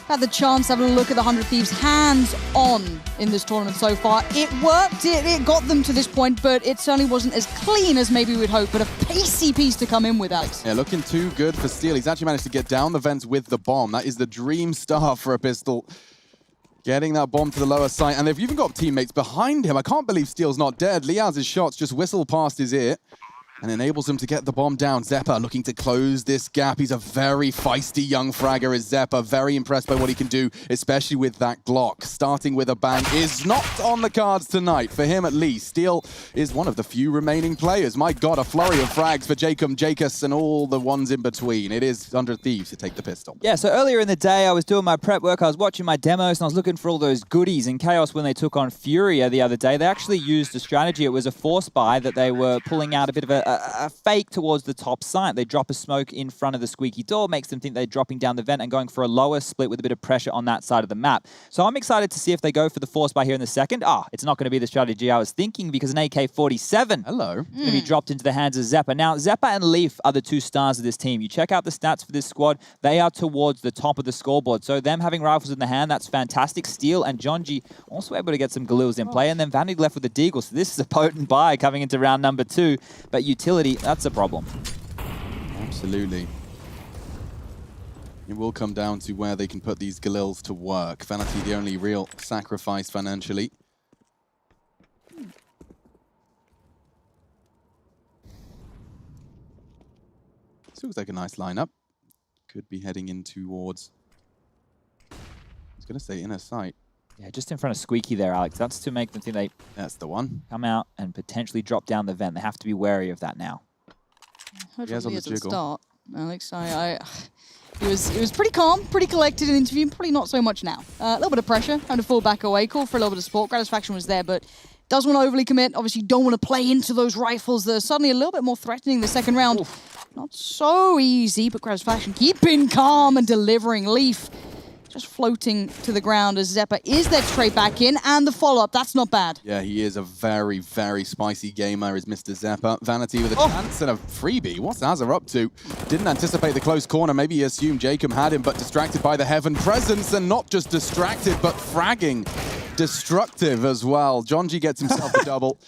had the chance to have a look at the 100 Thieves hands-on in this tournament so far. It worked, it got them to this point, but it certainly wasn't as clean as maybe we'd hope, but a pacey piece to come in with, Alex. Yeah, looking too good for Steel. He's actually managed to get down the vents with the bomb. That is the dream start for a pistol. Getting that bomb to the lower site, and they've even got teammates behind him. I can't believe Steel's not dead. Liaz's shots just whistle past his ear and enables him to get the bomb down. Zeppa looking to close this gap. He's a very feisty young fragger, is Zeppa. Very impressed by what he can do, especially with that Glock. Starting with a bang is not on the cards tonight, for him at least. Steel is one of the few remaining players. My God, a flurry of frags for Jacob, Jacus, and all the ones in between. It is 100 Thieves to take the pistol. Yeah, so earlier in the day, I was doing my prep work, I was watching my demos, and I was looking for all those goodies. In Chaos, when they took on Furia the other day, they actually used a strategy. It was a force buy that they were pulling out a bit of a fake towards the top site. They drop a smoke in front of the squeaky door, makes them think they're dropping down the vent and going for a lower split with a bit of pressure on that side of the map. So I'm excited to see if they go for the force buy here in the second. It's not going to be the strategy I was thinking, because an AK-47 Hello. is going to be dropped into the hands of Zeppa. Now, Zeppa and Leaf are the two stars of this team. You check out the stats for this squad, they are towards the top of the scoreboard. So them having rifles in the hand, that's fantastic. Steel and Jonji also able to get some Galils in play, and then Vanity left with the Deagle. So this is a potent buy coming into round number 2. But utility, that's a problem. Absolutely. It will come down to where they can put these Galils to work. Vanity, the only real sacrifice financially. This looks like a nice lineup. Could be heading in towards, I was going to say inner sight. Yeah, just in front of Squeaky there, Alex. That's to make them think they That's the one. come out and potentially drop down the vent. They have to be wary of that now. Heard He has from on me the at the jiggle. start, Alex. He was pretty calm, pretty collected in the interview, probably not so much now. A little bit of pressure, having to fall back away, call for a little bit of support. Gratisfaction was there, but doesn't want to overly commit. Obviously, don't want to play into those rifles that are suddenly a little bit more threatening the second round. Oof. Not so easy, but Gratisfaction keeping calm and delivering. Leaf just floating to the ground as Zeppa is there straight back in, and the follow-up, that's not bad. Yeah, he is a very, very spicy gamer, is Mr. Zeppa. Vanity with a chance and a freebie. What's Azza up to? Didn't anticipate the close corner. Maybe he assumed Jacob had him, but distracted by the Heaven presence, and not just distracted, but fragging. Destructive as well. Jonji gets himself a double,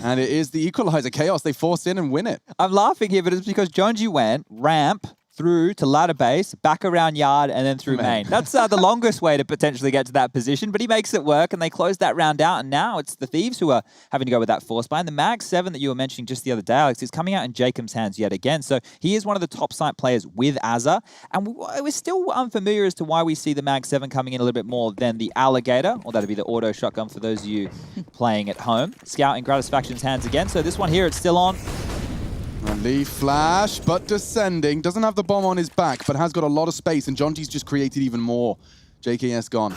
and it is the equalizer. Chaos, they force in and win it. I'm laughing here, but it's because Jonji went ramp through to ladder base, back around yard, and then through main. That's the longest way to potentially get to that position, but he makes it work, and they close that round out, and now it's the Thieves who are having to go with that force buy. And the Mag 7 that you were mentioning just the other day, Alex, is coming out in Jacob's hands yet again. So he is one of the top site players with Azza, and we're still unfamiliar as to why we see the Mag 7 coming in a little bit more than the Alligator, or that'd be the auto shotgun for those of you playing at home. Scout in Gratisfaction's hands again, so this one here, it's still on. Leaf flash, but descending. Doesn't have the bomb on his back, but has got a lot of space, and Jonji's just created even more. JKS gone.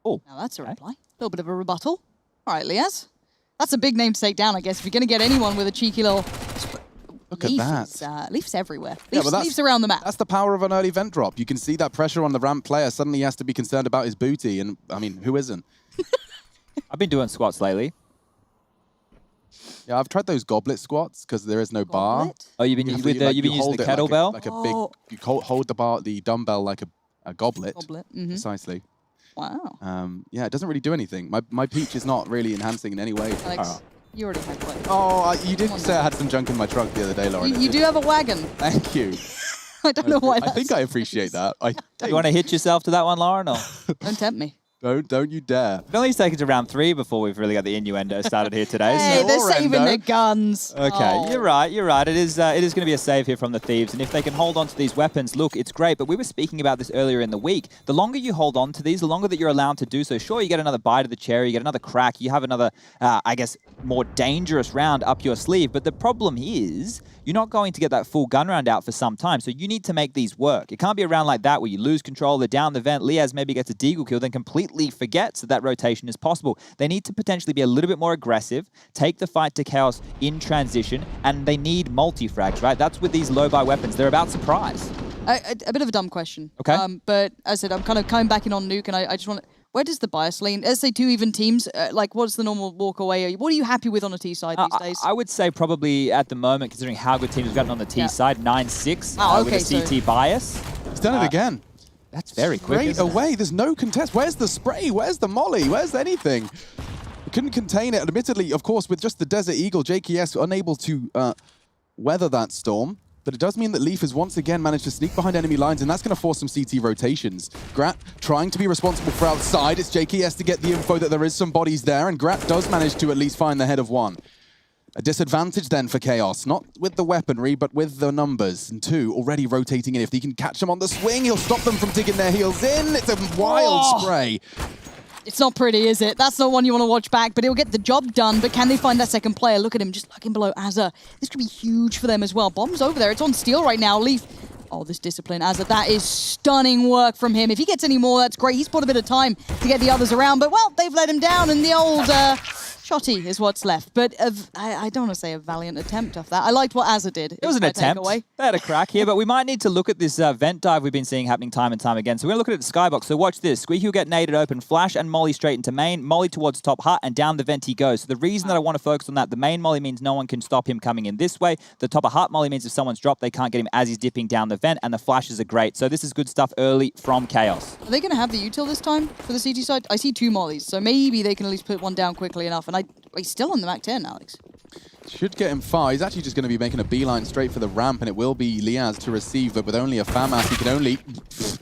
Oh, now that's a reply. A little bit of a rebuttal. All right, Liaz. That's a big name to take down, I guess, if you're going to get anyone with a cheeky little... Look at that. Leaf's everywhere. Leaf's around the map. That's the power of an early vent drop. You can see that pressure on the ramp player. Suddenly he has to be concerned about his booty, and, I mean, who isn't? I've been doing squats lately. Yeah, I've tried those goblet squats because there is no bar. Oh, you've been using the kettlebell? Like a big, you hold the dumbbell like a goblet. Precisely. Wow. Yeah, it doesn't really do anything. My peach is not really enhancing in any way. Alex, you already had one. Oh, you did say I had some junk in my trunk the other day, Lauren. You do have a wagon. Thank you. I don't know why I think I appreciate that. You want to hit yourself to that one, Lauren? Or? Don't tempt me. Don't you dare. It only taken to round 3 before we've really got the innuendo started here today. Hey, they're saving their guns. Okay, you're right. It is going to be a save here from the Thieves. And if they can hold on to these weapons, look, it's great. But we were speaking about this earlier in the week. The longer you hold on to these, the longer that you're allowed to do so. Sure, you get another bite of the cherry, you get another crack, you have another, I guess, more dangerous round up your sleeve. But the problem is you're not going to get that full gun round out for some time. So you need to make these work. It can't be a round like that where you lose control, they're down the vent, Liaz maybe gets a deagle kill, then completely forgets that rotation is possible. They need to potentially be a little bit more aggressive, take the fight to Chaos in transition, and they need multi-frags, right? That's with these low-buy weapons. They're about surprise. A bit of a dumb question. Okay. But as I said, I'm kind of coming back in on Nuke, and I just want to... Where does the bias lean? Let's say 2 even teams, like what's the normal walk away? What are you happy with on a T side these days? I would say probably at the moment, considering how good teams have gotten on the T side, 9-6 okay, with a CT bias. He's done it again. That's very quick, Straight isn't it? away. There's no contest. Where's the spray? Where's the molly? Where's anything? He couldn't contain it. Admittedly, of course, with just the Desert Eagle, JKS unable to weather that storm. But it does mean that Leaf has once again managed to sneak behind enemy lines, and that's going to force some CT rotations. Grat trying to be responsible for outside. It's JKS to get the info that there is some bodies there, and Grat does manage to at least find the head of one. A disadvantage then for Chaos, not with the weaponry, but with the numbers. And 2 already rotating in. If he can catch them on the swing, he'll stop them from digging their heels in. It's a wild spray. It's not pretty, is it? That's not one you want to watch back, but it'll get the job done. But can they find that second player? Look at him, just looking below Azza. This could be huge for them as well. Bomb's over there. It's on Steel right now. Leaf. Oh, this discipline, Azza. That is stunning work from him. If he gets any more, that's great. He's put a bit of time to get the others around, but, well, they've let him down, and the old shotty is what's left. But I don't want to say a valiant attempt of that. I liked what Azza did. It was an attempt. They had a crack here, but we might need to look at this vent dive we've been seeing happening time and time again. So we're going to look at the skybox. So watch this. Squeaky will get naded open, flash, and molly straight into main. Molly towards top hut, and down the vent he goes. So the reason that I want to focus on that, the main molly means no one can stop him coming in this way. The top of hut molly means if someone's dropped, they can't get him as he's dipping down the vent, and the flashes are great. So this is good stuff early from Chaos. Are they going to have the util this time for the CT side? I see 2 mollies, so maybe they can at least put one down quickly enough. And he's still on the Mac 10, Alex. Should get him far. He's actually just going to be making a beeline straight for the ramp, and it will be Liaz to receive, but with only a FAMAS, he can only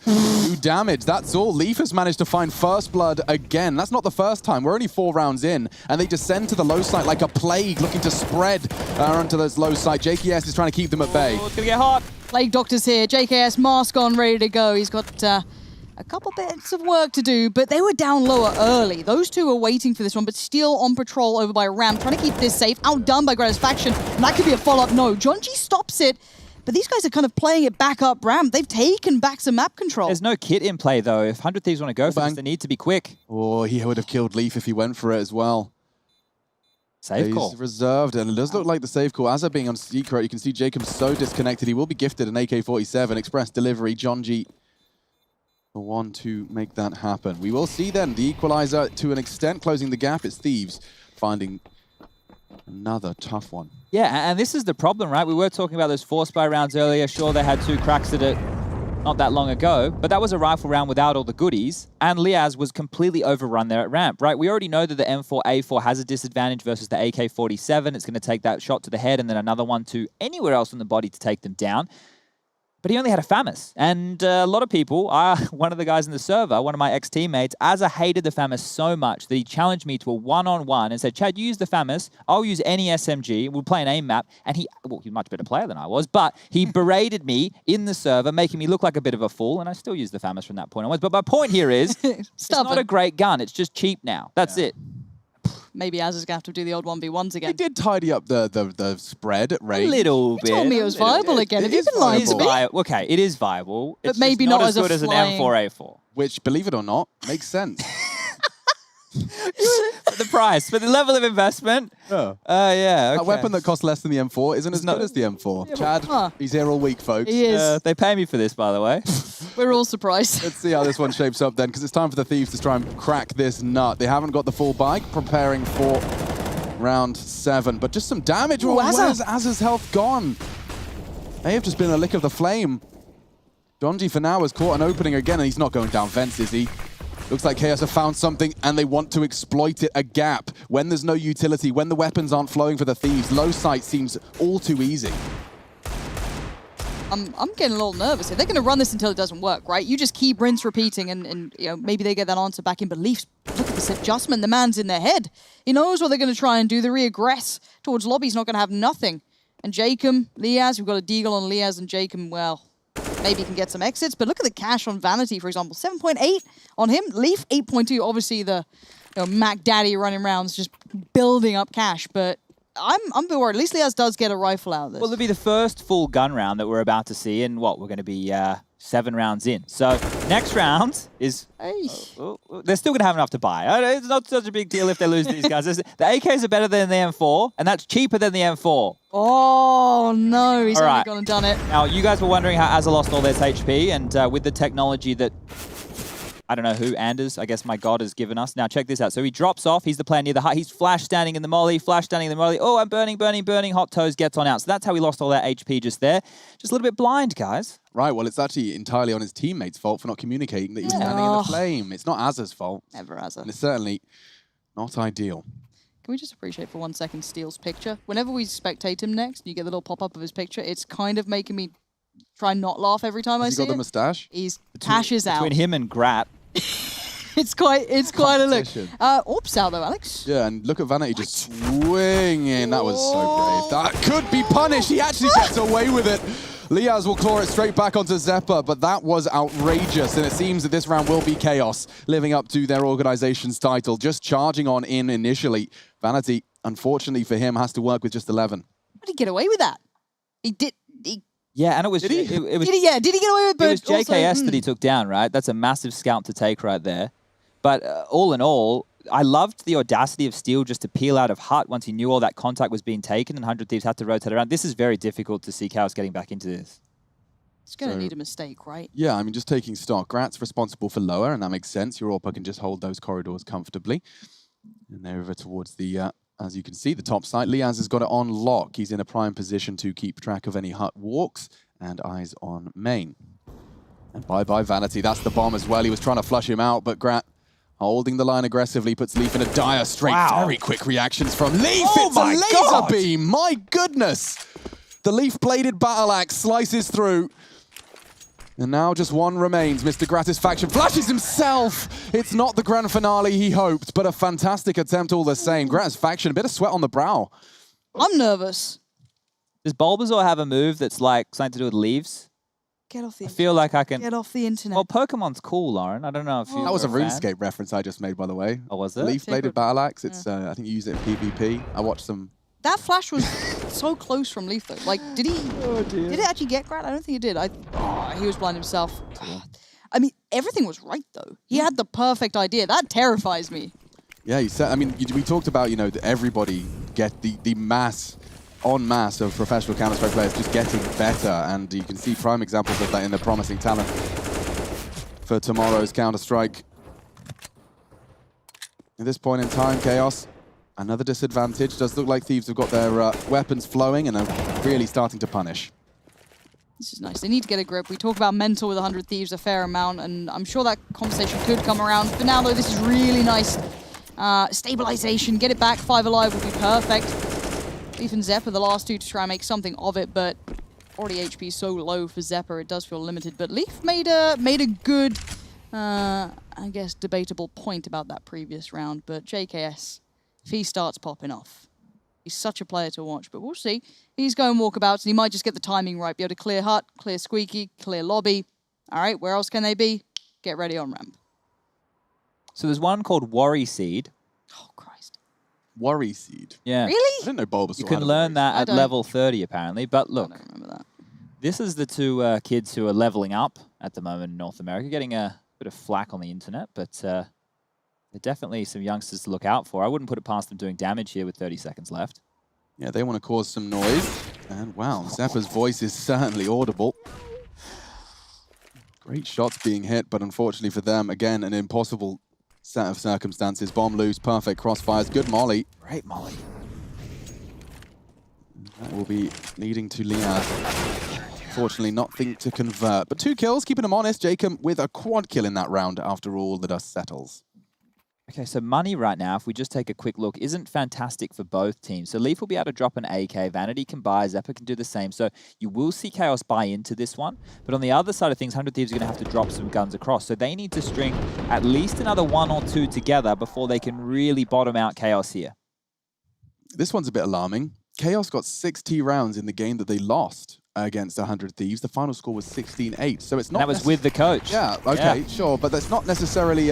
do damage. That's all. Leaf has managed to find first blood again. That's not the first time. We're only 4 rounds in, and they descend to the low site like a plague, looking to spread onto this low site. JKS is trying to keep them at bay. Oh, it's going to get hot. Plague Doctor's here. JKS mask on, ready to go. He's got a couple bits of work to do, but they were down lower early. Those 2 are waiting for this one, but still on patrol over by Ram, trying to keep this safe. Outdone by Gratisfaction, and that could be a follow-up. No, John G stops it, but these guys are kind of playing it back up Ram. They've taken back some map control. There's no kit in play, though. If 100 Thieves want to go for this, they need to be quick. Oh, he would have killed Leaf if he went for it as well. Safe call. He's reserved, and it does look like the safe call. As they're being on secret, you can see Jacob so disconnected. He will be gifted an AK-47 express delivery. John G, the one to make that happen. We will see then the equalizer to an extent closing the gap. It's Thieves finding another tough one. Yeah, and this is the problem, right? We were talking about those 4 spy rounds earlier. Sure, they had 2 cracks at it not that long ago, but that was a rifle round without all the goodies, and Liaz was completely overrun there at ramp, right? We already know that the M4A4 has a disadvantage versus the AK-47. It's going to take that shot to the head and then another one to anywhere else in the body to take them down. But he only had a FAMAS, and a lot of people, one of the guys in the server, one of my ex-teammates, Azza hated the FAMAS so much that he challenged me to a one-on-one and said, Chad, you use the FAMAS, I'll use any SMG, we'll play an aim map, and he's a much better player than I was, but he berated me in the server, making me look like a bit of a fool, and I still use the FAMAS from that point onwards. But my point here is, it's not a great gun, it's just cheap now. That's it. Maybe Azza's going to have to do the old 1v1s again. He did tidy up the spread at range. A little bit. You told me it was viable again. Have you been lying to me? Okay, it is viable. But It's maybe just not as as a good as an flying- M4A4. Which, believe it or not, makes sense. The price, but the level of investment. Yeah. Yeah, okay. A weapon that costs less than the M4 isn't as good as the M4. Chad, he's here all week, folks. He is. They pay me for this, by the way. We're all surprised. Let's see how this one shapes up then, because it's time for the Thieves to try and crack this nut. They haven't got the full bike, preparing for round 7, but just some damage. Ooh, Where's Azza. Azza's health gone? They have just been a lick of the flame. Donji for now has caught an opening again, and he's not going down vents, is he? Looks like Chaos have found something, and they want to exploit it, a gap. When there's no utility, when the weapons aren't flowing for the Thieves, low sight seems all too easy. I'm getting a little nervous here. They're going to run this until it doesn't work, right? You just keep rinse repeating, and you know, maybe they get that answer back in. But Leafs, look at this adjustment. The man's in their head. He knows what they're going to try and do. The reaggress towards lobby. He's not going to have nothing. And Jacob, Liaz, we've got a deagle on Liaz and Jacob. Well, maybe he can get some exits. But look at the cash on Vanity, for example. 7.8 on him. Leaf, 8.2. Obviously, the Mac Daddy running around is just building up cash. But I'm a bit worried. At least Liaz does get a rifle out of this. Well, it'll be the first full gun round that we're about to see, and what, we're going to be 7 rounds in. So next round is... they're still going to have enough to buy. It's not such a big deal if they lose these guys. The AKs are better than the M4, and that's cheaper than the M4. Oh, no. He's All only right. gone and done it. Now, you guys were wondering how Azza lost all this HP, and with the technology that I don't know who, Anders, I guess my god has given us. Now check this out. So he drops off. He's the player near the hut. He's flash standing in the molly, flash standing in the molly. Oh, I'm burning, burning, burning. Hot Toes gets on out. So that's how he lost all that HP just there. Just a little bit blind, guys. Right, well, it's actually entirely on his teammate's fault for not communicating that he was standing in the flame. It's not Azza's fault. Never Azza. And it's certainly not ideal. Can we just appreciate for 1 second Steel's picture? Whenever we spectate him next, you get the little pop-up of his picture. It's kind of making me try and not laugh every time I see it. Has he got the moustache? He's cashes out. Between him and Grat. It's quite a look. Oops, out though, Alex. Yeah, and look at Vanity just swinging. That was so brave. That could be punished. He actually gets away with it. Liaz will claw it straight back onto Zeppa, but that was outrageous, and it seems that this round will be Chaos, living up to their organization's title, just charging on in initially. Vanity, unfortunately for him, has to work with just 11. How did he get away with that? Yeah, and it was... Did he get away with it? It was JKS that he took down, right? That's a massive scalp to take right there. But all in all, I loved the audacity of Steel just to peel out of Hut once he knew all that contact was being taken and 100 Thieves had to rotate around. This is very difficult to see Chaos getting back into this. It's going to need a mistake, right? Yeah, I mean, just taking stock. Grat's responsible for lower, and that makes sense. Your AWPer can just hold those corridors comfortably. And they're over towards the, as you can see, the top side. Liaz has got it on lock. He's in a prime position to keep track of any Hut walks, and eyes on main. And bye-bye Vanity. That's the bomb as well. He was trying to flush him out, but Grat holding the line aggressively, puts Leaf in a dire straight. Wow. Very quick reactions from Leaf. Oh it's a laser God. beam. My goodness. The Leaf-bladed battle axe slices through. And now just one remains. Mr. Gratisfaction flashes himself. It's not the grand finale he hoped, but a fantastic attempt all the same. Gratisfaction, a bit of sweat on the brow. I'm nervous. Does Bulbasaur have a move that's like something to do with leaves? Get off the I feel like I can... Get off the internet. Well, Pokemon's cool, Lauren. I don't know if you That was a were fan. RuneScape reference I just made, by the way. Oh, was it? Leaf-bladed battle axe. It's, I think you use it in PvP. I watched some... That flash was so close from Leaf, though. Like, did he... Did it actually get Grat? I don't think it did. He was blind himself. I mean, everything was right, though. He had the perfect idea. That terrifies me. Yeah, you said. I mean, we talked about, you know, that everybody get the mass, en masse of professional Counter-Strike players just getting better, and you can see prime examples of that in the promising talent for tomorrow's Counter-Strike. At this point in time, Chaos, another disadvantage. Does look like Thieves have got their weapons flowing and are really starting to punish. This is nice. They need to get a grip. We talk about mental with 100 Thieves a fair amount, and I'm sure that conversation could come around. For now, though, this is really nice. Stabilization, get it back, 5 alive would be perfect. Leaf and Zeppa, the last two to try and make something of it, but already HP so low for Zeppa, it does feel limited. But Leaf made a good, I guess, debatable point about that previous round. But JKS, if he starts popping off, he's such a player to watch. But we'll see. He's going walkabouts, and he might just get the timing right. Be able to clear Hut, clear Squeaky, clear Lobby. All right, where else can they be? Get ready on ramp. So there's one called Worry Seed. Oh, Christ. Worry Seed. Yeah. I Really? didn't know Bulbasaur You had can a learn Worry that I at don't. level 30, apparently. But look, I don't remember that. this is the two kids who are leveling up at the moment in North America, getting a bit of flack on the internet, but they're definitely some youngsters to look out for. I wouldn't put it past them doing damage here with 30 seconds left. Yeah, they want to cause some noise. And wow, Zeppa's voice is certainly audible. Great shots being hit, but unfortunately for them, again, an impossible set of circumstances. Bomb loose, perfect crossfires, good molly. Great molly. That will be leading to Liaz. Unfortunately, nothing to convert. But 2 kills, keeping him honest. Jacob with a quad kill in that round after all the dust settles. Okay, so money right now, if we just take a quick look, isn't fantastic for both teams. So Leaf will be able to drop an AK, Vanity can buy, Zeppa can do the same. So you will see Chaos buy into this one. But on the other side of things, 100 Thieves are going to have to drop some guns across. So they need to string at least another 1 or 2 together before they can really bottom out Chaos here. This one's a bit alarming. Chaos got 6 T rounds in the game that they lost against 100 Thieves. The final score was 16-8. So it's not... That was with the coach. Yeah, okay, sure. But that's not necessarily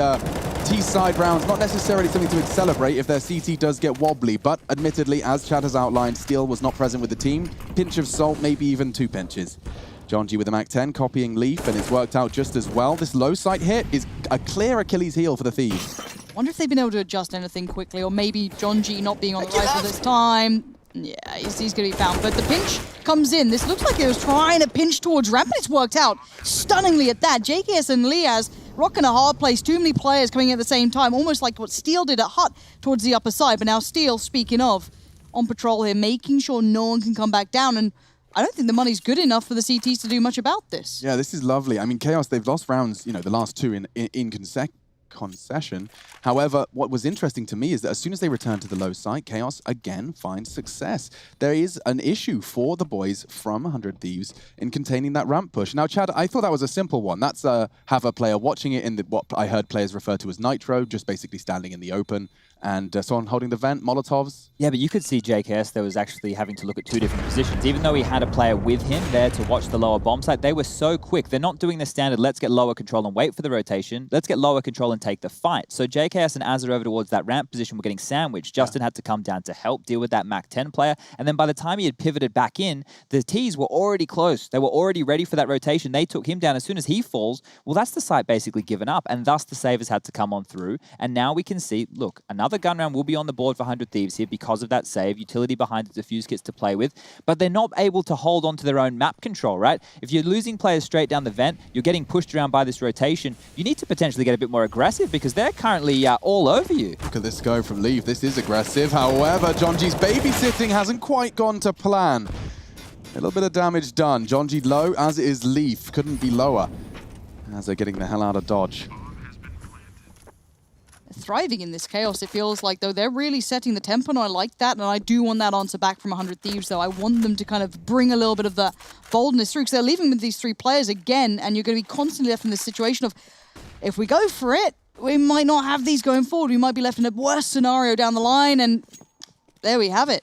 T-side rounds, not necessarily something to celebrate if their CT does get wobbly. But admittedly, as Chad has outlined, Steel was not present with the team. Pinch of salt, maybe even 2 pinches. John G with the Mac-10 copying Leaf, and it's worked out just as well. This low sight hit is a clear Achilles heel for the Thieves. Wonder if they've been able to adjust anything quickly, or maybe John G not being on the rifle this time. Yeah, he's going to be found. But the pinch comes in. This looks like it was trying to pinch towards ramp, but it's worked out stunningly at that. JKS and Liaz rock in a hard place. Too many players coming at the same time, almost like what Steel did at Hut towards the upper side. But now Steel, speaking of, on patrol here, making sure no one can come back down. And I don't think the money's good enough for the CTs to do much about this. Yeah, this is lovely. I mean, Chaos, they've lost rounds, you know, the last two in concession. However, what was interesting to me is that as soon as they return to the low site, Chaos again finds success. There is an issue for the boys from 100 Thieves in containing that ramp push. Now, Chad, I thought that was a simple one. That's have a player watching it in what I heard players refer to as Nitro, just basically standing in the open, and someone holding the vent, Molotovs. Yeah, but you could see JKS that was actually having to look at two different positions. Even though he had a player with him there to watch the lower bomb site, they were so quick. They're not doing the standard, let's get lower control and wait for the rotation. Let's get lower control and take the fight. So JKS and Az over towards that ramp position were getting sandwiched. Justin had to come down to help deal with that Mac 10 player. And then by the time he had pivoted back in, the T's were already close. They were already ready for that rotation. They took him down. As soon as he falls, well, that's the site basically given up. And thus the savers had to come on through. And now we can see, look, another gun round will be on the board for 100 Thieves here because of that save. Utility behind the defuse kits to play with. But they're not able to hold on to their own map control, right? If you're losing players straight down the vent, you're getting pushed around by this rotation, you need to potentially get a bit more aggressive because they're currently all over you. Look at this go from Leaf. This is aggressive. However, Jonji's babysitting hasn't quite gone to plan. A little bit of damage done. Jonji low, as is Leaf. Couldn't be lower as they're getting the hell out of dodge. Thriving in this chaos, it feels like, though. They're really setting the tempo, and I like that, and I do want that answer back from 100 Thieves, though. I want them to kind of bring a little bit of the boldness through, because they're leaving with these three players again, and you're going to be constantly left in this situation of, if we go for it, we might not have these going forward. We might be left in a worse scenario down the line, and there we have it.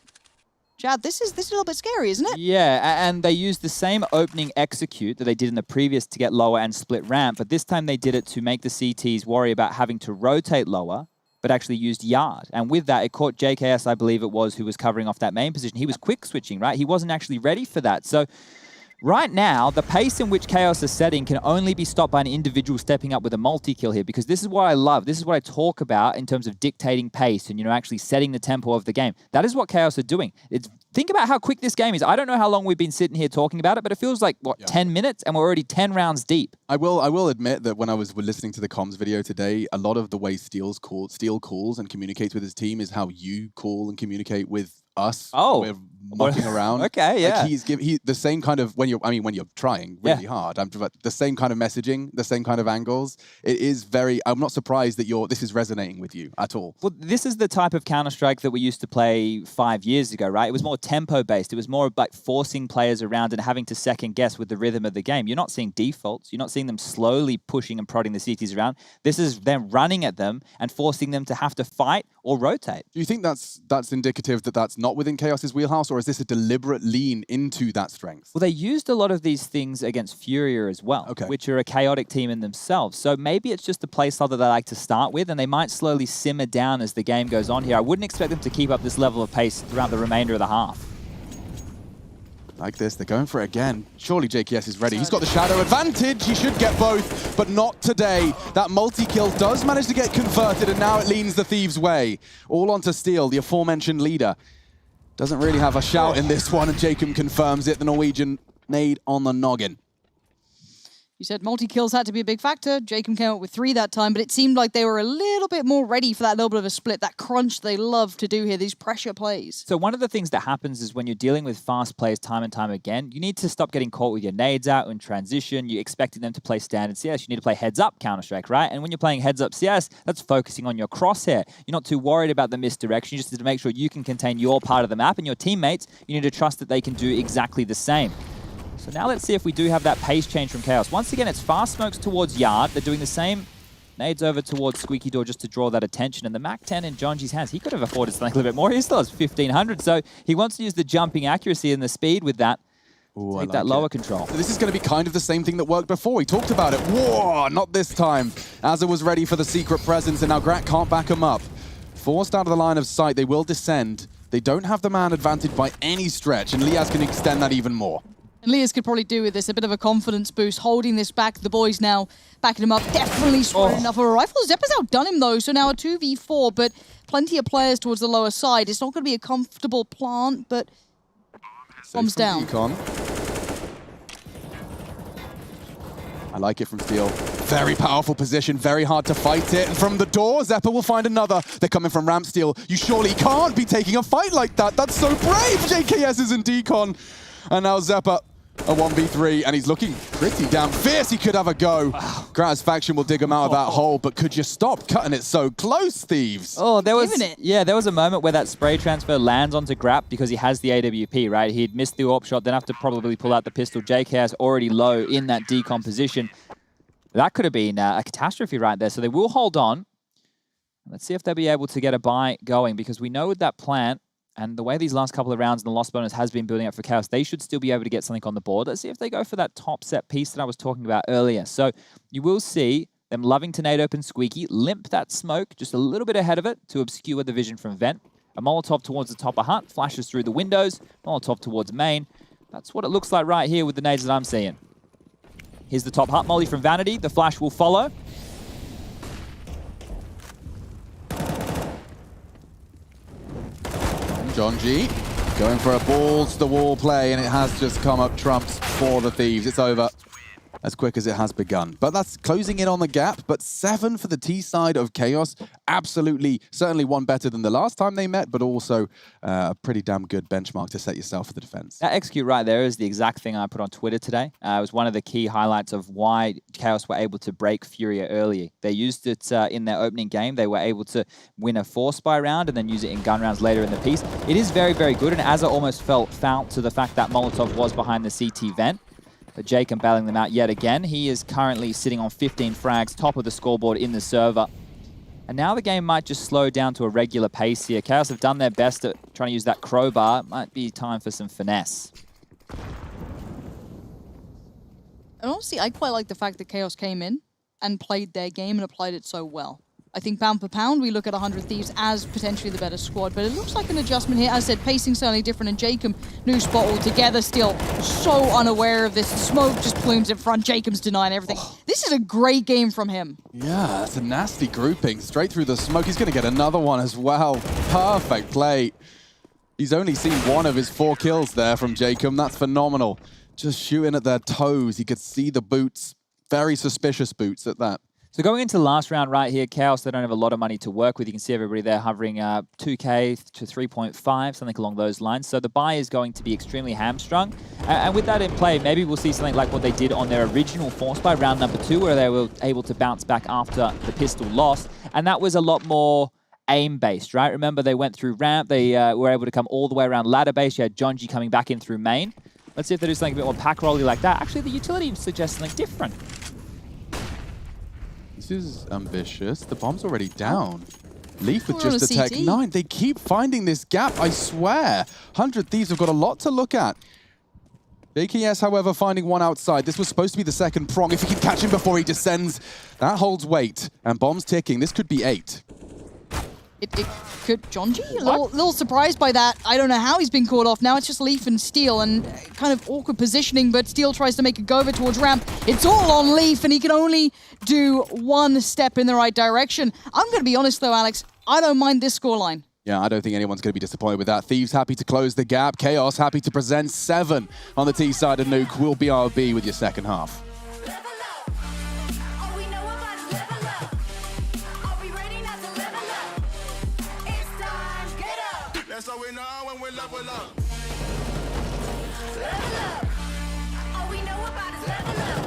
Chad, this is a little bit scary, isn't it? Yeah, and they used the same opening execute that they did in the previous to get lower and split ramp, but this time they did it to make the CTs worry about having to rotate lower, but actually used yard. And with that, it caught JKS, I believe it was, who was covering off that main position. He was quick switching, right? He wasn't actually ready for that. So right now, the pace in which Chaos is setting can only be stopped by an individual stepping up with a multi-kill here, because this is what I love. This is what I talk about in terms of dictating pace and, you know, actually setting the tempo of the game. That is what Chaos are doing. Think about how quick this game is. I don't know how long we've been sitting here talking about it, but it feels like, what, 10 minutes? And we're already 10 rounds deep. I will admit that when I was listening to the comms video today, a lot of the way Steel calls and communicates with his team is how you call and communicate with us. Oh. We're mucking around. Okay, yeah. Like he's the same kind of, when you're trying really hard, the same kind of messaging, the same kind of angles. It is I'm not surprised that this is resonating with you at all. Well, this is the type of Counter-Strike that we used to play 5 years ago, right? It was more tempo-based. It was more like forcing players around and having to second guess with the rhythm of the game. You're not seeing defaults. You're not seeing them slowly pushing and prodding the CTs around. This is them running at them and forcing them to have to fight or rotate. Do you think that's indicative that that's not within Chaos's wheelhouse, or is this a deliberate lean into that strength? Well, they used a lot of these things against Furia as well, which are a chaotic team in themselves. So maybe it's just a playstyle that they like to start with, and they might slowly simmer down as the game goes on here. I wouldn't expect them to keep up this level of pace throughout the remainder of the half. Like this, they're going for it again. Surely JKS is ready. He's got the shadow advantage. He should get both, but not today. That multi-kill does manage to get converted, and now it leans the Thieves' way. All onto Steel, the aforementioned leader. Doesn't really have a shout in this one, and Jacob confirms it. The Norwegian nade on the noggin. You said multi-kills had to be a big factor. Jacob came up with 3 that time, but it seemed like they were a little bit more ready for that little bit of a split, that crunch they love to do here, these pressure plays. So one of the things that happens is when you're dealing with fast plays time and time again, you need to stop getting caught with your nades out in transition. You're expecting them to play standard CS. You need to play heads-up Counter-Strike, right? And when you're playing heads-up CS, that's focusing on your crosshair. You're not too worried about the misdirection. You just need to make sure you can contain your part of the map, and your teammates, you need to trust that they can do exactly the same. So now let's see if we do have that pace change from Chaos. Once again, it's fast smokes towards Yard. They're doing the same. Nades over towards Squeaky Door just to draw that attention. And the Mac 10 in Jonji's hands, he could have afforded something a little bit more. He still has 1,500. So he wants to use the jumping accuracy and the speed with that. Ooh, take that lower control. So this is going to be kind of the same thing that worked before. We talked about it. Whoa, not this time. Azza was ready for the secret presence, and now Grat can't back him up. Forced out of the line of sight, they will descend. They don't have the man advantage by any stretch, and Liaz can extend that even more. And Liaz could probably do with this a bit of a confidence boost, holding this back. The boys now backing him up. Definitely spread enough of a rifle. Zeppa's outdone him, though, so now a 2v4, but plenty of players towards the lower side. It's not going to be a comfortable plant, but bombs down. Econ. I like it from Steel. Very powerful position, very hard to fight it. And from the door, Zeppa will find another. They're coming from ramp steal. You surely can't be taking a fight like that. That's so brave. JKS is in decon. And now Zeppa, a 1v3, and he's looking pretty damn fierce. He could have a go. Wow. Gratis Faction will dig him out of that hole, but could you stop cutting it so close, Thieves? Oh, there was a moment where that spray transfer lands onto Grap because he has the AWP, right? He'd missed the AWP shot, then have to probably pull out the pistol. JKS already low in that decomposition. That could have been a catastrophe right there. So they will hold on. Let's see if they'll be able to get a buy going, because we know with that plant and the way these last couple of rounds and the loss bonus has been building up for Chaos, they should still be able to get something on the board. Let's see if they go for that top set piece that I was talking about earlier. So you will see them loving to nade open Squeaky, limp that smoke just a little bit ahead of it to obscure the vision from Vent. A Molotov towards the top of Hut, flashes through the windows, Molotov towards main. That's what it looks like right here with the nades that I'm seeing. Here's the top Hut molly from Vanity. The flash will follow. John G going for a balls-to-the-wall play, and it has just come up trumps for the Thieves. It's over as quick as it has begun. But that's closing in on the gap. But 7 for the T side of Chaos. Absolutely, certainly one better than the last time they met, but also a pretty damn good benchmark to set yourself for the defense. That execute right there is the exact thing I put on Twitter today. It was one of the key highlights of why Chaos were able to break Furia early. They used it in their opening game. They were able to win a 4-spy round and then use it in gun rounds later in the piece. It is very, very good, and as I almost felt foul to the fact that Molotov was behind the CT vent. But Jacob bailing them out yet again. He is currently sitting on 15 frags, top of the scoreboard in the server. And now the game might just slow down to a regular pace here. Chaos have done their best at trying to use that crowbar. Might be time for some finesse. And honestly, I quite like the fact that Chaos came in and played their game and applied it so well. I think pound for pound, we look at 100 Thieves as potentially the better squad, but it looks like an adjustment here. As I said, pacing certainly different, and Jacob, new spot altogether, still so unaware of this. Smoke just plumes in front, Jacob's denying everything. This is a great game from him. Yeah, it's a nasty grouping. Straight through the smoke. He's going to get another one as well. Perfect play. He's only seen 1 of his 4 kills there from Jacob. That's phenomenal. Just shooting at their toes. He could see the boots. Very suspicious boots at that. So going into the last round right here, Chaos, they don't have a lot of money to work with. You can see everybody there hovering 2K to 3.5, something along those lines. So the buy is going to be extremely hamstrung. And with that in play, maybe we'll see something like what they did on their original 4-spy round number 2, where they were able to bounce back after the pistol lost. And that was a lot more aim-based, right? Remember, they went through ramp. They were able to come all the way around ladder base. You had John G coming back in through main. Let's see if they do something a bit more pack-rolly like that. Actually, the utility suggests something different. This is ambitious. The bomb's already down. Leaf with We're just a tech 9. They keep finding this gap, I swear. 100 Thieves have got a lot to look at. JKS, however, finding one outside. This was supposed to be the second prong. If he can catch him before he descends, that holds weight. And bomb's ticking. This could be 8. It could. John G? A little surprised by that. I don't know how he's been caught off. Now it's just Leaf and Steel, and kind of awkward positioning, but Steel tries to make a go of it towards ramp. It's all on Leaf, and he can only do 1 step in the right direction. I'm going to be honest, though, Alex. I don't mind this scoreline. Yeah, I don't think anyone's going to be disappointed with that. Thieves happy to close the gap. Chaos happy to present 7 on the T side of Nuke. Will BRB with your second half. That's how we know when we level up. Level up. All we know about is level up.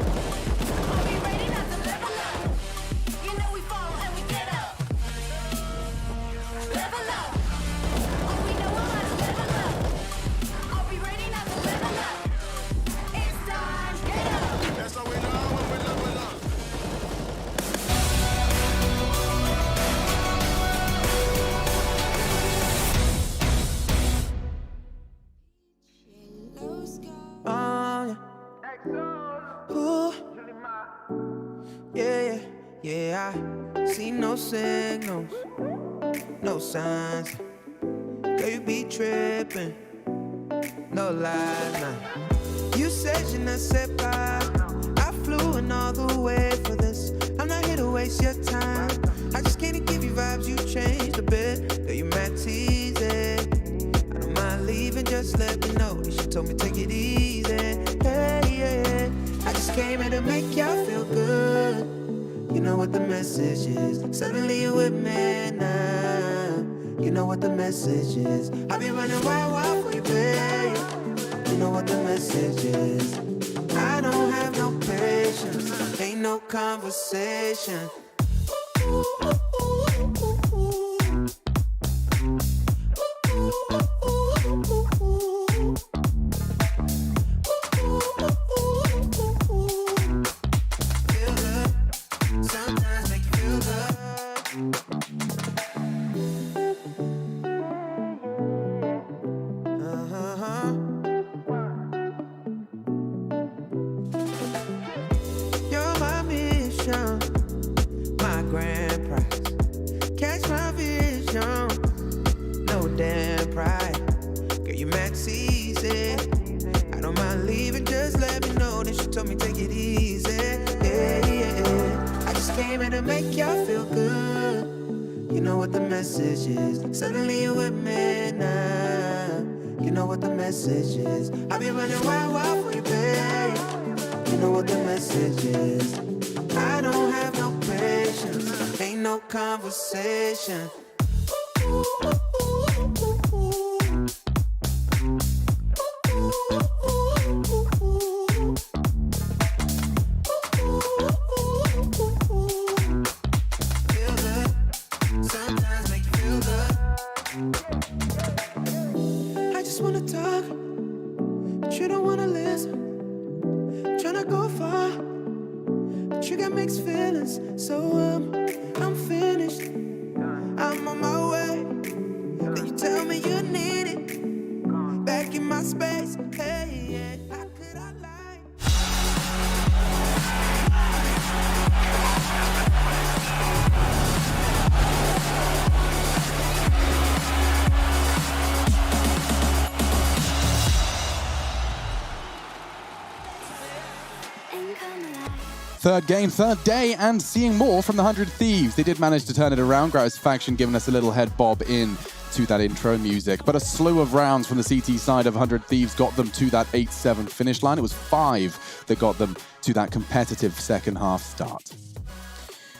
Are we ready not to level up? You know we fall and we get up. Level up. All we know about is level up. Are we ready not to level up? It's time, get up. That's how we know when we level up. Ooh. Yeah, yeah, I see no signals, no signs. Girl, you be tripping, no lies, nah. You said you're not set by. I flew in all the way for this. I'm not here to waste your time. I just can't give you vibes, you changed a bit. Girl, you mad teasing. I don't mind leaving, just let me know. She told me take it easy. Hey, yeah. I just came here to make y'all feel good. know what the message is. Suddenly you with me now. You know what the message is. I be running wild for you, babe. You know what the message is. I don't have no patience. Ain't no conversation. Sometimes make you feel good. You're my mission, my grand prize. Catch my vision, no damn pride. Girl, you max easy. I don't mind leaving, just let me know that she told me take it easy. Yeah. I just came here to make y'all feel good. You know what the message is. Suddenly you with me now. You know what the message is. I be running wild for you, babe. You know what the message is. I don't have no patience. Ain't no conversation. Feel good. Sometimes make you feel good. I just wanna talk, but you don't wanna listen. Tryna go far, but you got mixed feelings. So I'm finished. I'm on my way. Then you tell me you need it. Back in my space. Hey, yeah. How could I lie? And come alive. Third game, third day, and seeing more from the 100 Thieves. They did manage to turn it around. Gratisfaction giving us a little head bob in to that intro music. But a slew of rounds from the CT side of 100 Thieves got them to that 8-7 finish line. It was 5 that got them to that competitive second half start.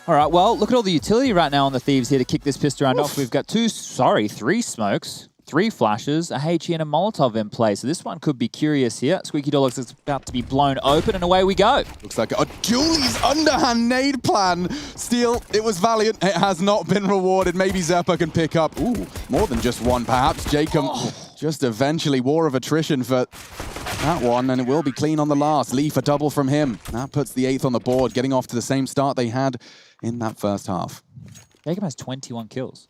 All right, well, look at all the utility right now on the Thieves here to kick this pissed round off. We've got 3 smokes, 3 flashes, a HE and a Molotov in play. So this one could be curious here. Squeaky Door looks like it's about to be blown open, and away we go. Looks like a Julie's underhand nade plan. Steel, it was valiant. It has not been rewarded. Maybe Zeppa can pick up, more than just one, perhaps. Jacob just eventually war of attrition for that one, and it will be clean on the last. Leaf a double from him. That puts the 8th on the board, getting off to the same start they had in that first half. Jacob has 21 kills.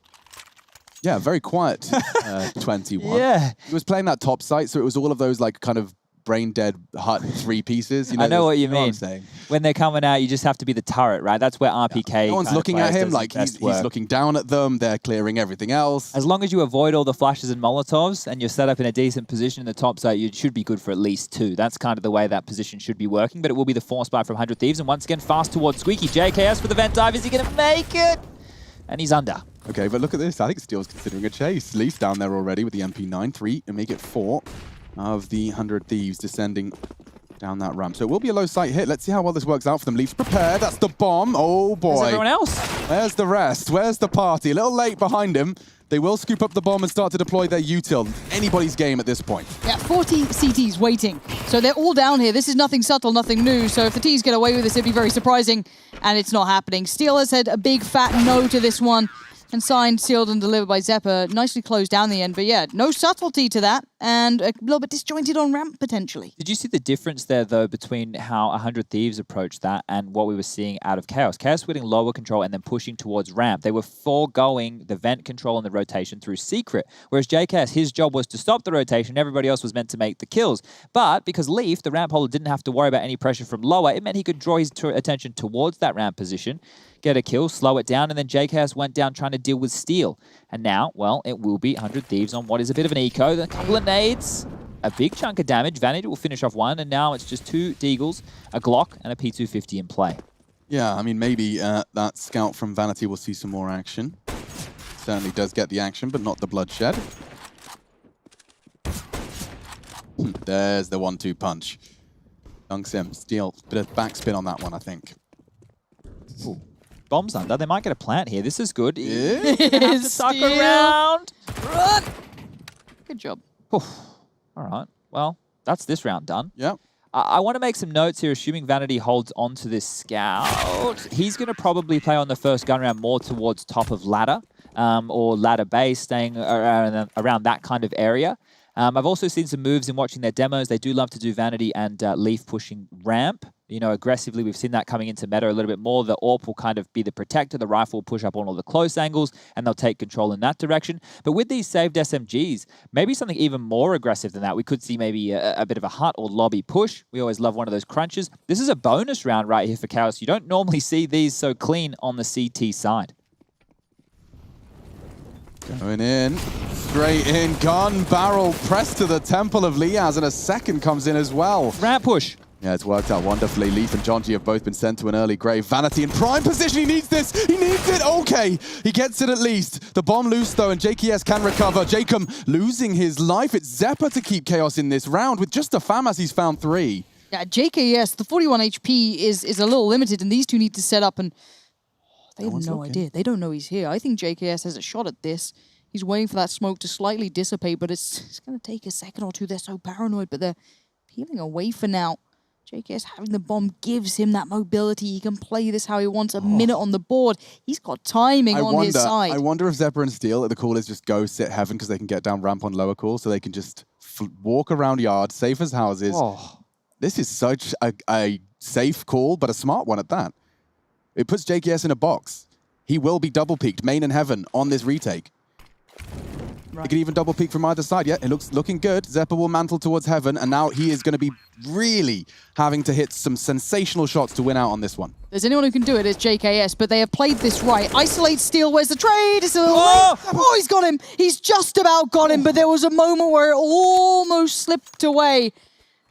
Yeah, very quiet 21. Yeah. He was playing that top site, so it was all of those like kind of brain dead hut 3 pieces. You know, I know what you what I'm mean. saying. When they're coming out, you just have to be the turret, right? That's where RPK. No one's looking at him like he's looking down at them. They're clearing everything else. As long as you avoid all the flashes and Molotovs and you're set up in a decent position in the top site, you should be good for at least 2. That's kind of the way that position should be working, but it will be the force buy from 100 Thieves. And once again, fast towards Squeaky. JKS for the vent dive. Is he going to make it? And he's under. Okay, but look at this. I think Steel's considering a chase. Leaf down there already with the MP9. 3 and make it 4 of the 100 Thieves descending down that ramp. So it will be a low sight hit. Let's see how well this works out for them. Leaf's prepared. That's the bomb. Oh, boy. Where's everyone else? Where's the rest? Where's the party? A little late behind him. They will scoop up the bomb and start to deploy their util. Anybody's game at this point. Yeah, 40 CTs waiting. So they're all down here. This is nothing subtle, nothing new. So if the T's get away with this, it'd be very surprising. And it's not happening. Steel has said a big fat no to this one. And signed, sealed, and delivered by Zeppa. Nicely closed down the end. But yeah, no subtlety to that. And a little bit disjointed on ramp, potentially. Did you see the difference there, though, between how 100 Thieves approached that and what we were seeing out of Chaos? Chaos winning lower control and then pushing towards ramp. They were foregoing the vent control and the rotation through secret. Whereas JKS, his job was to stop the rotation. Everybody else was meant to make the kills. But because Leaf, the ramp holder, didn't have to worry about any pressure from lower, it meant he could draw his attention towards that ramp position, get a kill, slow it down, and then JKS went down trying to deal with Steel. And now, well, it will be 100 Thieves on what is a bit of an eco. A couple of nades, a big chunk of damage. Vanity will finish off one, and now it's just 2 Deagles, a Glock, and a P250 in play. Yeah, I mean, maybe that scout from Vanity will see some more action. Certainly does get the action, but not the bloodshed. There's the 1-2 punch. Dunks him. Steel, bit of backspin on that one, I think. Ooh. bombs under. They might get a plant here. This is good. Yeah. Have to suck Steal. around. Run! Good job. All right. Well, that's this round done. Yeah. I want to make some notes here, assuming Vanity holds on to this scout. He's going to probably play on the first gun round more towards top of ladder or ladder base, staying around that kind of area. I've also seen some moves in watching their demos. They do love to do Vanity and Leaf pushing ramp, you know, aggressively. We've seen that coming into meta a little bit more. The AWP will kind of be the protector. The rifle will push up on all the close angles, and they'll take control in that direction. But with these saved SMGs, maybe something even more aggressive than that. We could see maybe a bit of a hut or lobby push. We always love one of those crunches. This is a bonus round right here for Chaos. You don't normally see these so clean on the CT side. Going in, straight in, gun barrel pressed to the temple of Liaz, and a second comes in as well. Ramp push. Yeah, it's worked out wonderfully. Leaf and Jonji have both been sent to an early grave. Vanity in prime position. He needs this. He needs it. Okay, he gets it at least. The bomb loose though, and JKS can recover. Jacob losing his life. It's Zeppa to keep Chaos in this round with just a FAMAS. He's found 3. Yeah, JKS, the 41 HP is a little limited, and these two need to set up, and they have no idea. They don't know he's here. I think JKS has a shot at this. He's waiting for that smoke to slightly dissipate, but it's going to take a second or two. They're so paranoid, but they're peeling away for now. JKS having the bomb gives him that mobility. He can play this how he wants. A minute on the board. He's got timing on his side. I wonder if Zeppa and Steel, the call is just go sit heaven because they can get down ramp on lower call, so they can just walk around yard, safe as houses. Oh. This is such a safe call, but a smart one at that. It puts JKS in a box. He will be double peaked, main and heaven, on this retake. Right. He could even double peek from either side. Yeah, it looking good. Zeppa will mantle towards heaven, and now he is going to be really having to hit some sensational shots to win out on this one. There's anyone who can do it, it's JKS, but they have played this right. Isolate Steel, where's the trade? It's a little late. Oh, he's got him. He's just about got him, but there was a moment where it almost slipped away.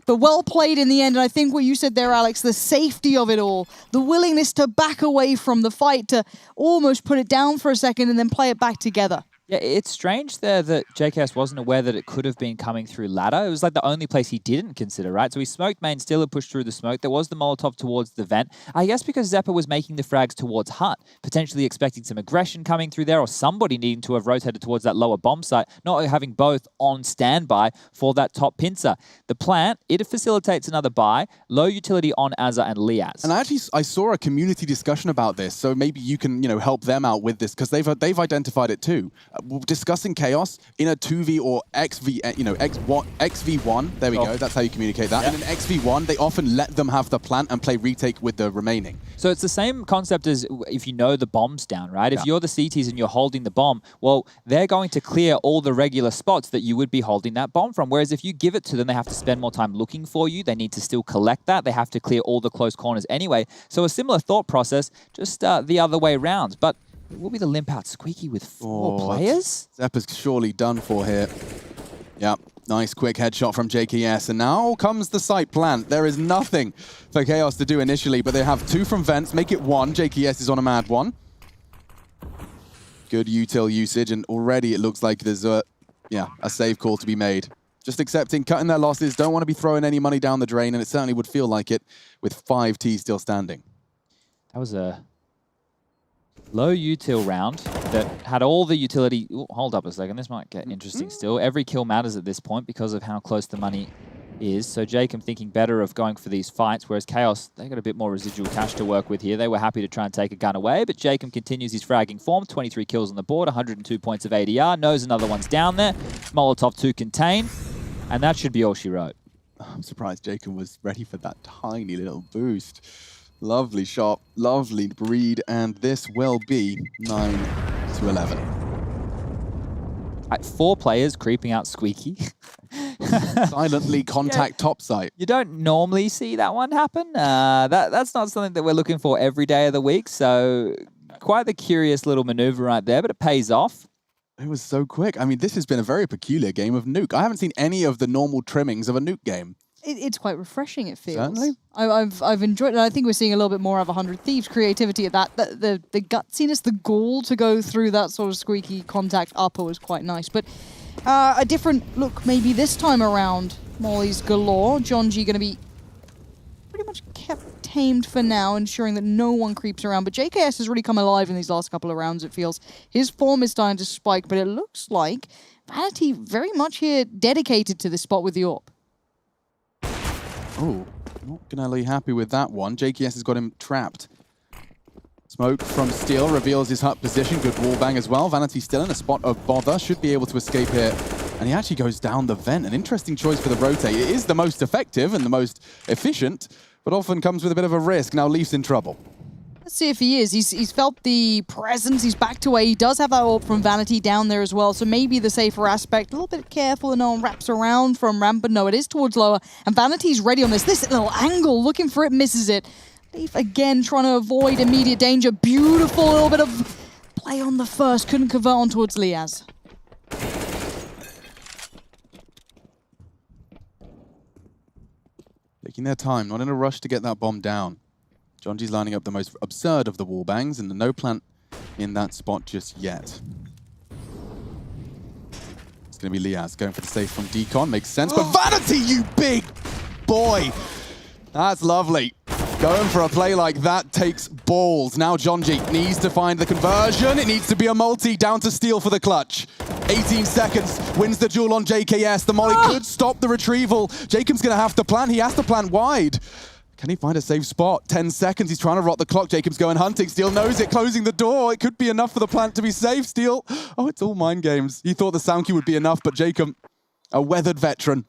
But well played in the end, and I think what you said there, Alex, the safety of it all, the willingness to back away from the fight, to almost put it down for a second and then play it back together. Yeah, it's strange there that JKS wasn't aware that it could have been coming through ladder. It was like the only place he didn't consider, right? So he smoked main, still had pushed through the smoke. There was the Molotov towards the vent. I guess because Zeppa was making the frags towards hut, potentially expecting some aggression coming through there, or somebody needing to have rotated towards that lower bomb site, not having both on standby for that top pincer. The plant, it facilitates another buy. Low utility on Azza and Liaz. And I saw a community discussion about this, so maybe you can, help them out with this, because they've identified it too. Discussing Chaos in a 2v or XV1. There we go. That's how you communicate that. Yeah. In an XV1, they often let them have the plant and play retake with the remaining. So it's the same concept as if you know the bomb's down, right? Yeah. If you're the CTs and you're holding the bomb, well, they're going to clear all the regular spots that you would be holding that bomb from. Whereas if you give it to them, they have to spend more time looking for you. They need to still collect that. They have to clear all the close corners anyway. So a similar thought process, just the other way around. But it will be the limp out squeaky with 4 players. Zeppa's surely done for here. Yep, nice quick headshot from JKS. And now comes the site plant. There is nothing for Chaos to do initially, but they have 2 from vents, make it 1. JKS is on a mad one. Good util usage, and already it looks like there's a save call to be made. Just accepting, cutting their losses, don't want to be throwing any money down the drain, and it certainly would feel like it with 5 T still standing. That was a low util round that had all the utility. Ooh, hold up a second, this might get interesting still. Every kill matters at this point because of how close the money is. So Jacob thinking better of going for these fights, whereas Chaos, they got a bit more residual cash to work with here. They were happy to try and take a gun away, but Jacob continues his fragging form. 23 kills on the board, 102 points of ADR. Knows another one's down there. Molotov to contain, and that should be all she wrote. I'm surprised Jacob was ready for that tiny little boost. Lovely shot, lovely breed, and this will be 9-11. 4 players creeping out squeaky. Silently contact top site. You don't normally see that one happen. That's not something that we're looking for every day of the week, so quite the curious little maneuver right there, but it pays off. It was so quick. I mean, this has been a very peculiar game of Nuke. I haven't seen any of the normal trimmings of a Nuke game. It's quite refreshing, it feels. Certainly. I've enjoyed it. I think we're seeing a little bit more of 100 Thieves creativity at that. The gutsiness, the gall to go through that sort of squeaky contact upper was quite nice. But a different look maybe this time around. Molly's galore. Jonji going to be pretty much kept tamed for now, ensuring that no one creeps around. But JKS has really come alive in these last couple of rounds, it feels. His form is starting to spike, but it looks like Vanity very much here dedicated to this spot with the AWP. Oh, not gonna be happy with that one. JKS has got him trapped. Smoke from Steel reveals his hut position. Good wallbang as well. Vanity still in a spot of bother. Should be able to escape here. And he actually goes down the vent. An interesting choice for the rotate. It is the most effective and the most efficient, but often comes with a bit of a risk. Now Leaf's in trouble. Let's see if he is. He's felt the presence. He's backed away. He does have that AWP from Vanity down there as well. So maybe the safer aspect. A little bit careful and no one wraps around from ramp, but no, it is towards lower. And Vanity's ready on this. This little angle, looking for it, misses it. Leaf again trying to avoid immediate danger. Beautiful little bit of play on the first. Couldn't convert on towards Liaz. Taking their time, not in a rush to get that bomb down. Jonji's lining up the most absurd of the wall bangs, and the no plant in that spot just yet. It's going to be Liaz going for the save from Decon. Makes sense, but Vanity, you big boy! That's lovely. Going for a play like that takes balls. Now Jonji needs to find the conversion. It needs to be a multi, down to Steel for the clutch. 18 seconds, wins the duel on JKS. The molly could stop the retrieval. Jacob's going to have to plant. He has to plant wide. Can he find a safe spot? 10 seconds, he's trying to rot the clock. Jacob's going hunting. Steel knows it, closing the door. It could be enough for the plant to be safe. Steel, oh, it's all mind games. He thought the sound cue would be enough, but Jacob, a weathered veteran.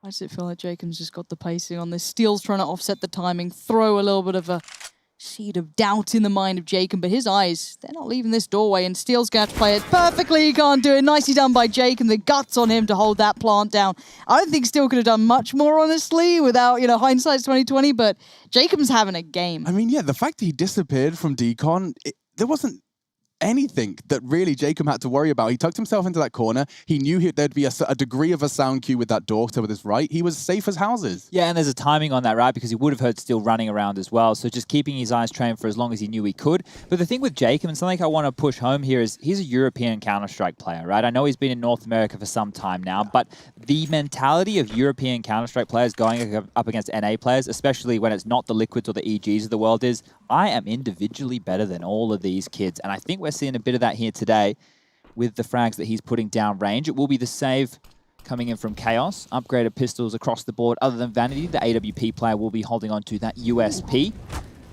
Why does it feel like Jacob's just got the pacing on this? Steel's trying to offset the timing, throw a little bit of a seed of doubt in the mind of Jacob, but his eyes, they're not leaving this doorway, and Steel's going to have to play it perfectly. He can't do it. Nicely done by Jake, and the guts on him to hold that plant down. I don't think Steel could have done much more, honestly, without, hindsight's 2020, but Jacob's having a game. I mean, yeah, the fact that he disappeared from Decon, there wasn't anything that really Jacob had to worry about. He tucked himself into that corner. He knew there'd be a degree of a sound cue with that door to his right. He was safe as houses. Yeah, and there's a timing on that, right? Because he would have heard Steel running around as well. So just keeping his eyes trained for as long as he knew he could. But the thing with Jacob, and something I want to push home here, is he's a European Counter-Strike player, right? I know he's been in North America for some time now, but the mentality of European Counter-Strike players going up against NA players, especially when it's not the Liquids or the EGs of the world, is I am individually better than all of these kids. And I think we're seeing a bit of that here today with the frags that he's putting down range. It will be the save coming in from Chaos. Upgraded pistols across the board. Other than Vanity, the AWP player will be holding on to that USP.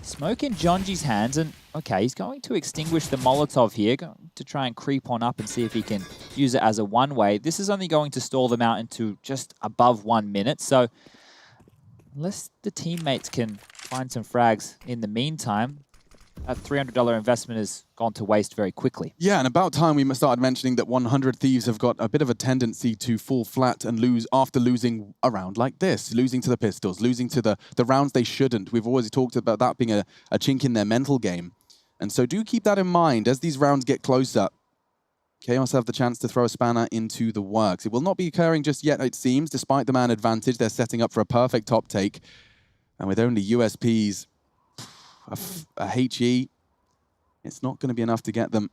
Smoke in Jonji's hands, and okay, he's going to extinguish the Molotov here, going to try and creep on up and see if he can use it as a one-way. This is only going to stall them out into just above 1 minute, so unless the teammates can find some frags in the meantime, that $300 investment has gone to waste very quickly. Yeah, and about time we started mentioning that 100 Thieves have got a bit of a tendency to fall flat and lose after losing a round like this, losing to the pistols, losing to the rounds they shouldn't. We've always talked about that being a chink in their mental game. And so do keep that in mind as these rounds get closer. Chaos have the chance to throw a spanner into the works. It will not be occurring just yet, it seems. Despite the man advantage, they're setting up for a perfect top take. And with only USPs, a HE, it's not going to be enough to get them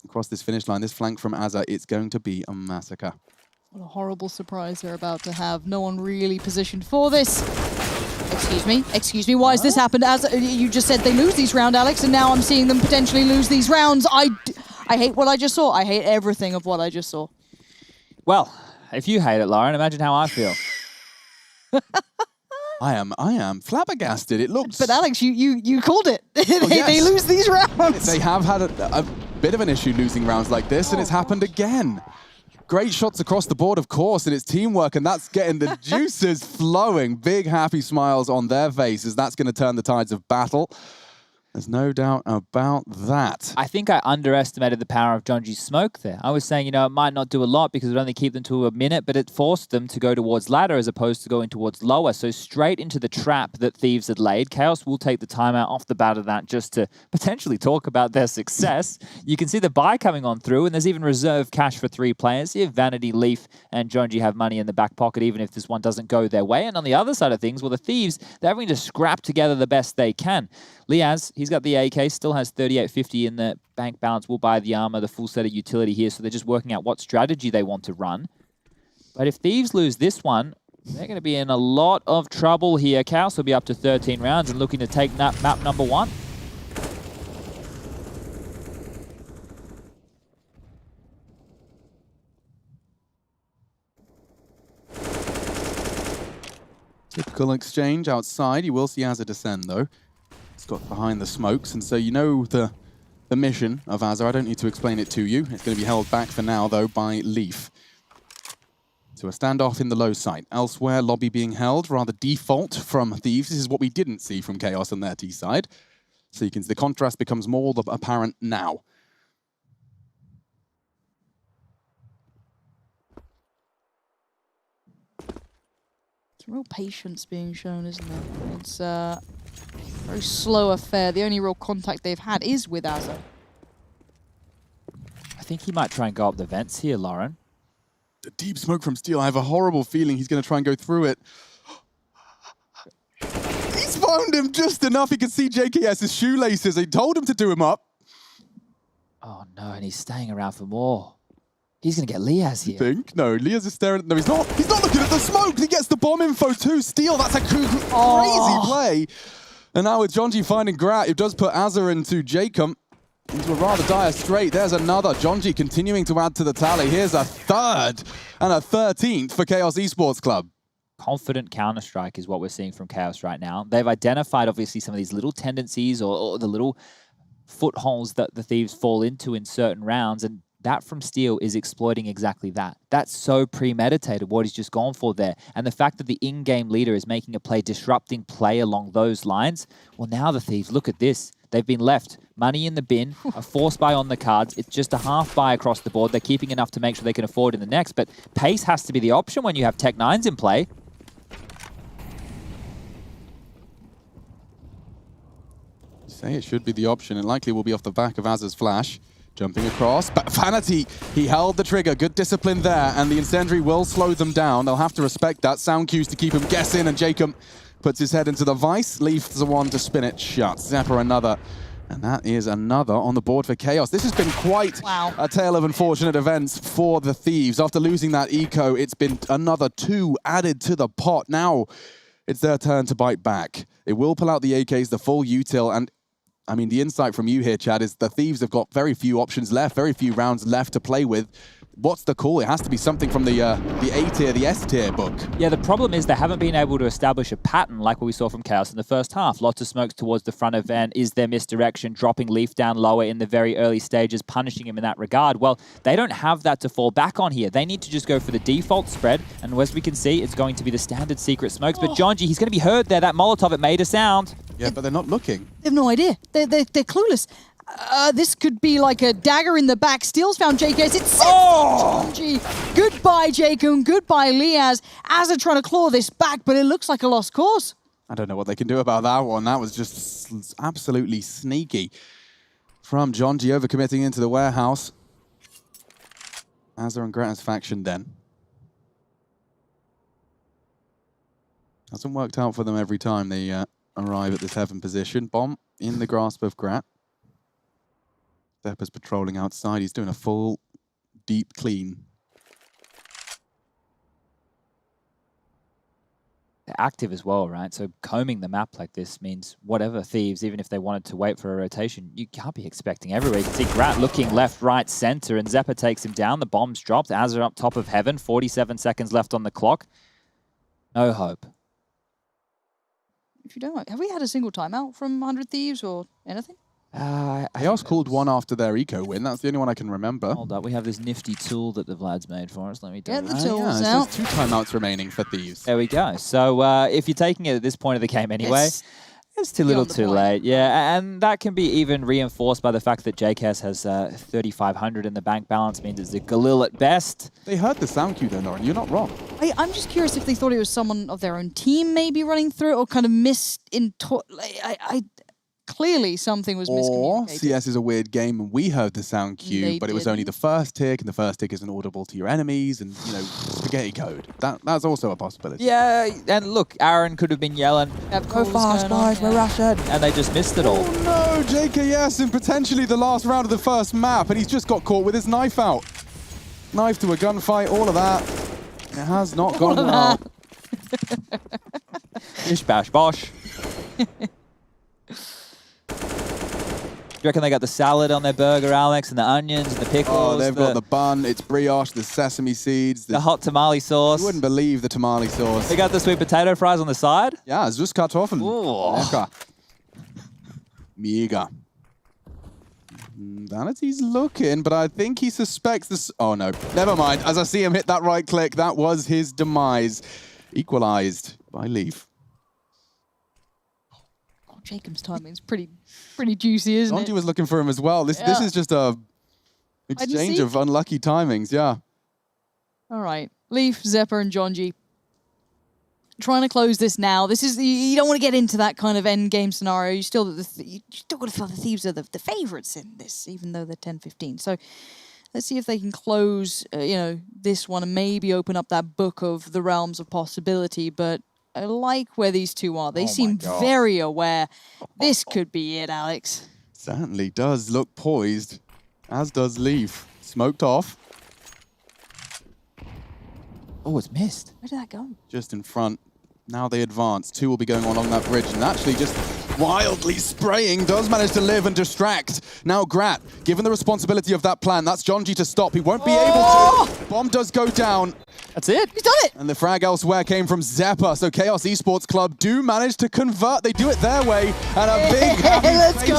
across this finish line. This flank from Azza, it's going to be a massacre. What a horrible surprise they're about to have. No one really positioned for this. Excuse me, why has this happened? As you just said, they lose these rounds, Alex, and now I'm seeing them potentially lose these rounds. I hate what I just saw. I hate everything of what I just saw. Well, if you hate it, Lauren, imagine how I feel. I am flabbergasted. It looks... But Alex, you called it. They lose these rounds. They have had a bit of an issue losing rounds like this, and it's happened again. Great shots across the board, of course, and it's teamwork, and that's getting the juices flowing. Big happy smiles on their faces. That's going to turn the tides of battle. There's no doubt about that. I think I underestimated the power of Jonji's smoke there. I was saying, it might not do a lot because it would only keep them to a minute, but it forced them to go towards ladder as opposed to going towards lower. So straight into the trap that Thieves had laid. Chaos will take the timeout off the bat of that just to potentially talk about their success. You can see the buy coming on through, and there's even reserve cash for 3 players here. Vanity, Leaf, and Jonji have money in the back pocket, even if this one doesn't go their way. And on the other side of things, well, the Thieves, they're having to scrap together the best they can. Liaz, he's got the AK, still has 3850 in the bank balance. Will buy the armor, the full set of utility here, so they're just working out what strategy they want to run. But if Thieves lose this one, They're going to be in a lot of trouble here. Chaos will be up to 13 rounds and looking to take map number 1. Typical exchange outside. You will see Azza descend, though. It's got behind the smokes, and so you know the mission of Azza. I don't need to explain it to you. It's going to be held back for now, though, by Leaf. So a standoff in the low site. Elsewhere, lobby being held, rather default from Thieves. This is what we didn't see from Chaos on their T side. So you can see the contrast becomes more apparent now. It's real patience being shown, isn't it? It's a very slow affair. The only real contact they've had is with Azza. I think he might try and go up the vents here, Lauren. The deep smoke from Steel. I have a horrible feeling he's going to try and go through it. He's found him just enough. He can see JKS's shoelaces. He told him to do him up. Oh no, and he's staying around for more. He's going to get Liaz here. Think? No, Liaz is staring. No, he's not. He's not looking at the smoke. He gets the bomb info too. Steel, that's a crazy play. And now with Jonji finding Grat, it does put Azza into Jacob into a rather dire strait. There's another. Jonji continuing to add to the tally. Here's a third and a 13th for Chaos Esports Club. Confident Counter-Strike is what we're seeing from Chaos right now. They've identified, obviously, some of these little tendencies or the little footholds that the Thieves fall into in certain rounds, and that from Steel is exploiting exactly that. That's so premeditated, what he's just gone for there. And the fact that the in-game leader is making a play, disrupting play along those lines, well, now the Thieves, look at this. They've been left money in the bin, a force buy on the cards. It's just a half buy across the board. They're keeping enough to make sure they can afford in the next, but pace has to be the option when you have Tech-9s in play. Say it should be the option, and likely will be off the back of Azza's flash. Jumping across, but Vanity, he held the trigger. Good discipline there, and the incendiary will slow them down. They'll have to respect that. Sound cues to keep him guessing, and Jacob puts his head into the vice. Leaf's the one to spin it shut. Zephyr another, and that is another on the board for Chaos. This has been quite a tale of unfortunate events for the Thieves. After losing that eco, it's been another 2 added to the pot. Now it's their turn to bite back. They will pull out the AKs, the full util, and I mean, the insight from you here, Chad, is the Thieves have got very few options left, very few rounds left to play with. What's the call? It has to be something from the A tier, the S tier book. Yeah, the problem is they haven't been able to establish a pattern like what we saw from Chaos in the first half. Lots of smokes towards the front of Van. Is there misdirection, dropping Leaf down lower in the very early stages, punishing him in that regard? Well, they don't have that to fall back on here. They need to just go for the default spread, and as we can see, it's going to be the standard secret smokes. But Jonji, he's going to be heard there. That Molotov, it made a sound. Yeah, but they're not looking. They have no idea. They're clueless. This could be like a dagger in the back. Steel's found JKS. It's Jonji. Goodbye, Jacob. Goodbye, Liaz. Azza trying to claw this back, but it looks like a lost cause. I don't know what they can do about that one. That was just absolutely sneaky from Jonji, overcommitting into the warehouse. Azza and Greta's faction then. Hasn't worked out for them every time they arrive at this heaven position. Bomb in the grasp of Grat. Zepper's patrolling outside. He's doing a full, deep clean. They're active as well, right? So combing the map like this means whatever Thieves, even if they wanted to wait for a rotation, you can't be expecting everywhere. You can see Grat looking left, right, center, and Zepper takes him down. The bomb's dropped. Azza up top of heaven. 47 seconds left on the clock. No hope. If you don't, have we had a single timeout from 100 Thieves or anything? Chaos called one after their eco win. That's the only one I can remember. Hold up, we have this nifty tool that the Vlad's made for us. Let me do Get it. the tools yeah, out. there's 2 timeouts remaining for Thieves. There we go. So if you're taking it at this point of the game anyway, it's too little beyond the too point. late. Yeah, and that can be even reinforced by the fact that JKS has 3,500 in the bank balance, means it's a Galil at best. They heard the sound cue though, Lauren. You're not wrong. I'm just curious if they thought it was someone of their own team maybe running through it, or kind of missed in... Clearly something was Or miscommunicated. CS is a weird game and we heard the sound cue, They but it was only the first tick, and the first tick isn't audible to your enemies, and, you know, spaghetti code. That's also a possibility. Yeah, and look, Aaron could have been yelling, "Go fast, guys, we're rushing," and they just missed it all. Oh no, JKS in potentially the last round of the first map, and he's just got caught with his knife out. Knife to a gunfight, all of that. It has not gone well. Bish bash bosh. Do you reckon they got the salad on their burger, Alex, and the onions and the pickles? Oh, they've got the bun, it's brioche, the sesame seeds. the hot tamale sauce. You wouldn't believe the tamale sauce. They got the sweet potato fries on the side. Ja, es just Kartoffeln. Lecker. Mega. Vanity's looking, but I think he suspects this. Oh no, never mind. As I see him hit that right click, that was his demise. Equalized by Leaf. Oh, Jacob's timing is pretty juicy, isn't Donji it? was looking for him as well. This is just a exchange of unlucky timings, yeah. All right, Leaf, Zepper, and Jonji trying to close this now. This is you don't want to get into that kind of end game scenario. You still got to feel the Thieves are the favourites in this, even though they're 10-15. So let's see if they can close, this one and maybe open up that book of the realms of possibility. But I like where these two are. They seem very aware. This could be it, Alex. Certainly does look poised, as does Leaf. Smoked off. Oh, it's missed. Where did that go? Just in front. Now they advance. Two will be going on along that bridge, and actually just wildly spraying does manage to live and distract. Now Grat, given the responsibility of that plan, that's Jonji to stop. He won't be able to. Bomb does go down. That's it. He's done it. And the frag elsewhere came from Zepper, so Chaos Esports Club do manage to convert. They do it their way, and a big happy Let's face go.